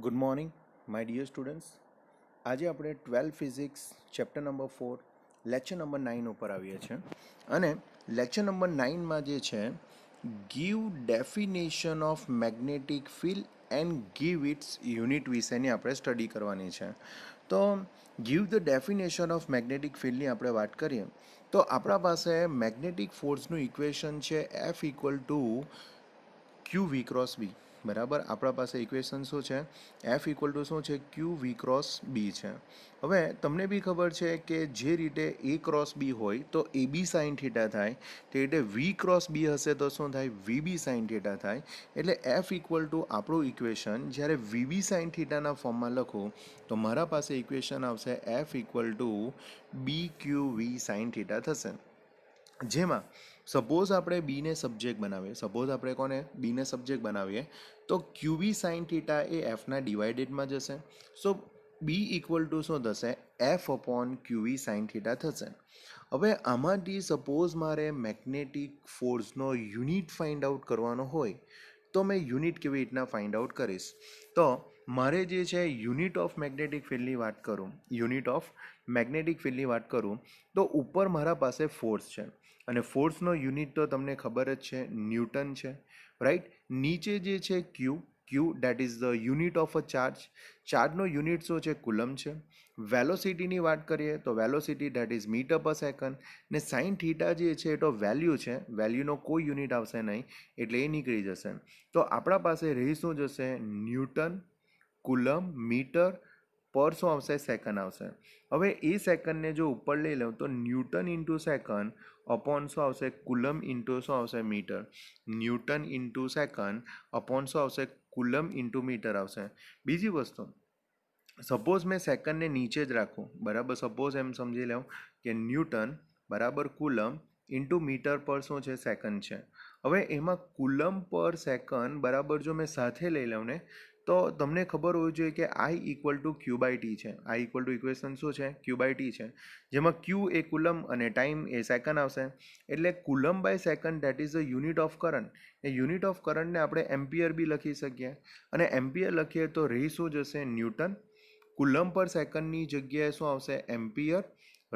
Good morning my dear students. આજે આપણે 12 physics chapter number 4 lecture number 9 ઉપર આવીએ છીએ અને લેક્ચર નંબર 9માં જે છે give definition of magnetic field and give its unit વિશેની આપણે સ્ટડી કરવાની છે. તો give the definition of magnetic ફિલ્ડની આપણે વાત કરીએ તો આપણા પાસે મેગ્નેટિક ફોર્સનું ઇક્વેશન છે F equal to Q V cross B. બરાબર, આપણા પાસે ઇક્વેશન શું છે? એફ ઇક્વલ ટુ શું છે? ક્યુ વી ક્રોસ બી છે. હવે તમને બી ખબર છે કે જે રીતે એ ક્રોસ બી હોય તો એ બી સાઇન થીટા થાય, તે રીતે વી ક્રોસ બી હશે તો શું થાય? વી બી સાઇન થીટા થાય. એટલે એફ ઇક્વલ ટુ આપણું ઇક્વેશન જ્યારે વી બી સાઇન થીટાના ફોર્મમાં લખું તો મારા પાસે ઇક્વેશન આવશે F equal to B Q V sine theta થશે. જેમાં સપોઝ આપણે બીને સબ્જેક્ટ બનાવીએ, સપોઝ આપણે કોને બીને સબ્જેક્ટ બનાવીએ તો ક્યુબી સાઇન થીટા એ એફના ડિવાઇડેડમાં જશે. સો બી ઇક્વલ ટુ શું થશે? એફ અપોન ક્યુબી સાઇન થીટા થશે. હવે આમાંથી સપોઝ મારે મેગ્નેટિક ફોર્સનો યુનિટ ફાઇન્ડ આઉટ કરવાનો હોય તો મેં યુનિટ કેવી રીતના ફાઇન્ડ આઉટ કરીશ? તો મારે જે છે યુનિટ ઓફ મેગ્નેટિક ફિલ્ડની વાત કરું, યુનિટ ઓફ મેગ્નેટિક ફિલ્ડની વાત કરું તો ઉપર મારા પાસે ફોર્સ છે અને ફોર્સનો યુનિટ તો તમને ખબર જ છે, ન્યૂટન છે, રાઈટ. નીચે જે છે Q that is the unit of a charge. ચાર્જનો યુનિટ શું છે? કુલમ છે. વેલોસિટીની વાત કરીએ તો velocity that is metre per second. ને સાઇન થીટા જે છે એ તો વેલ્યુ છે, વેલ્યુનો કોઈ યુનિટ આવશે નહીં એટલે એ નીકળી જશે. તો આપણા પાસે રહી શું જશે? ન્યૂટન, કુલમ, મીટર પર શું આવશે? સેકન્ડ આવશે. હવે એ સેકન્ડને જો ઉપર લઈ લઉં તો ન્યૂટન ઇન્ટુ સેકન્ડ અપોન શું આવશે? કુલમ ઇન્ટુ શું આવશે? Metre. Newton into second upon શું આવશે? કુલમ ઇન્ટુ મીટર આવશે. બીજી વસ્તુ, સપોઝ મેં સેકન્ડને નીચે જ રાખું, બરાબર, સપોઝ એમ સમજી લઉં કે ન્યૂટન બરાબર કુલમ ઇન્ટુ મીટર પર શું છે? સેકન્ડ છે. હવે એમાં કુલમ પર સેકન્ડ બરાબર જો મેં સાથે લઈ લઉં ને તો તમને ખબર હોવી જોઈએ કે I equal to Q by T છે. આઈ ઇક્વલ ટુ ઇક્વેશન શું છે? ક્યુ બાય ટી છે. જેમાં ક્યુ એ કુલમ અને ટાઈમ એ સેકન્ડ આવશે. એટલે coulomb by second that is the unit of current. એ યુનિટ ઓફ કરંટને આપણે એમ્પિયર બી લખી શકીએ અને એમ્પિયર લખીએ તો રહી શું જશે? ન્યૂટન. કુલમ પર સેકન્ડની જગ્યાએ શું આવશે? Ampere,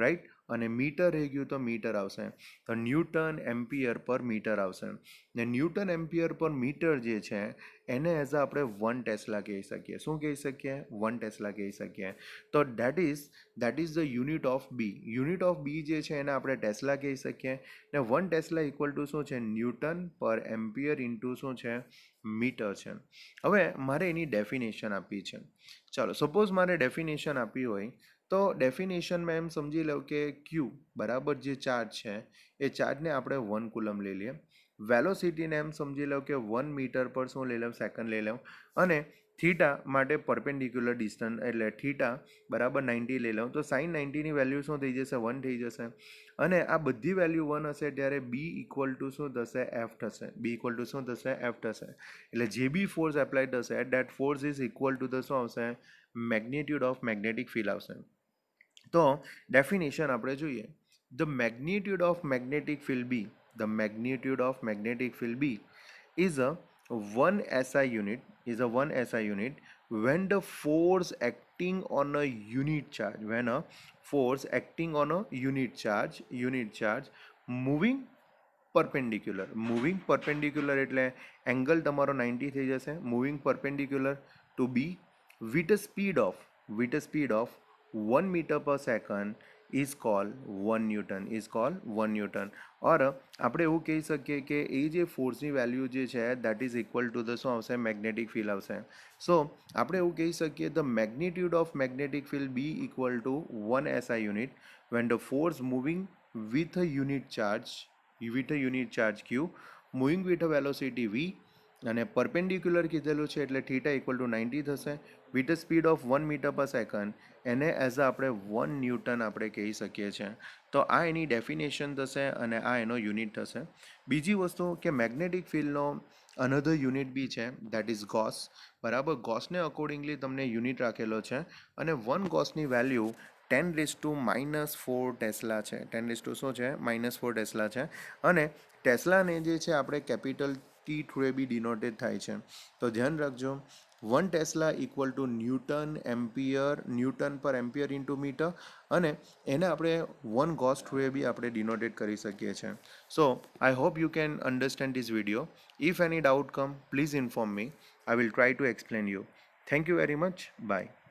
right. અને મીટર રહી ગયું તો મીટર આવશે. તો ન્યૂટન એમ્પિયર પર મીટર આવશે. ને ન્યૂટન એમ્પિયર પર મીટર જે છે એને એઝ આપણે 1 ટેસ્લા કહી શકીએ. શું કહી શકીએ? 1 ટેસ્લા કહી શકીએ. તો that is the unit of B. Unit of B જે છે એને આપણે ટેસ્લા કહી શકીએ. ને 1 ટેસ્લા ઇક્વલ ટુ શું છે? ન્યૂટન પર એમ્પિયર ઇન્ટુ શું છે? મીટર છે. હવે મારે એની ડેફિનેશન આપી છે. ચાલો, સપોઝ મારે ડેફિનેશન આપી હોય તો ડેફિનેશનમાં એમ સમજી લો કે ક્યુ બરાબર જે ચાર્જ છે એ ચાર્જને આપણે 1 કુલમ લઈ લઈએ. વેલોસિટીને એમ સમજી લો કે 1 મીટર પર શું લઈ લઉં? સેકન્ડ લઈ લઉં. અને થીટા માટે પરપેન્ડિક્યુલર ડિસ્ટન્સ એટલે થીટા બરાબર 90 લઈ લઉં તો સાઇન 90ની વેલ્યુ શું થઈ જશે? 1 થઈ જશે. અને આ બધી વેલ્યુ 1 હશે ત્યારે બી ઇક્વલ ટુ શું થશે? એફ થશે. બી ઇક્વલ ટુ શું થશે? એફ થશે. એટલે જે બી ફોર્સ એપ્લાય થશે that force is equal to the શું આવશે? મેગ્નિટ્યુડ ઓફ મેગ્નેટિક ફિલ્ડ આવશે. તો ડેફિનેશન આપણે જોઈએ. The magnitude of magnetic field B, the magnitude of magnetic field B is a 1 SI unit, is a 1 SI unit when the force acting on a unit charge, when a force acting on a unit charge moving perpendicular એટલે angle તમારો 90 થઈ જશે. Moving perpendicular to B with a speed of 1 meter per second is called 1 Newton, is called 1 Newton. और આપણે એવું કહી શકીએ કે એ જે ફોર્સની વેલ્યુ જે છે that is equal to the શું આવશે? મેગ્નેટિક ફિલ્ડ આવશે. સો આપણે એવું કહી શકીએ the magnitude of magnetic field B equal to 1 SI unit when the force moving with a unit charge q moving with a velocity v અને perpendicular કીધેલું છે એટલે થીટા ઇક્વલ ટુ 90 થશે with a speed of 1 metre per second એને as આપણે 1 newton આપણે કહી શકીએ છીએ. તો આ એની ડેફિનેશન થશે અને આ એનો યુનિટ થશે. બીજી વસ્તુ કે મેગ્નેટિક ફિલ્ડનો અનધર યુનિટ બી છે દેટ ઇઝ ગોસ. બરાબર, ગોસને અકોર્ડિંગલી તમને યુનિટ રાખેલો છે અને 1 ગોસની વેલ્યુ 10⁻⁴ ટેસ્લા છે. 10 શું છે? -4 ટેસ્લા છે. અને ટેસ્લાને જે છે આપણે કેપિટલ ટી થ્રુ એ બી ડિનોટેડ થાય છે. તો ધ્યાન રાખજો 1 ટેસ્લા ઇક્વલ ટુ ન્યૂટન પર એમ્પિયર ઇન્ટુ મીટર, અને એને આપણે 1 ગોસ થ્રુ એ બી આપણે ડિનોટેડ કરી શકીએ છીએ. So I hope you can understand this video. If any doubt come, please inform me. I will try to explain you. Thank you very much. Bye.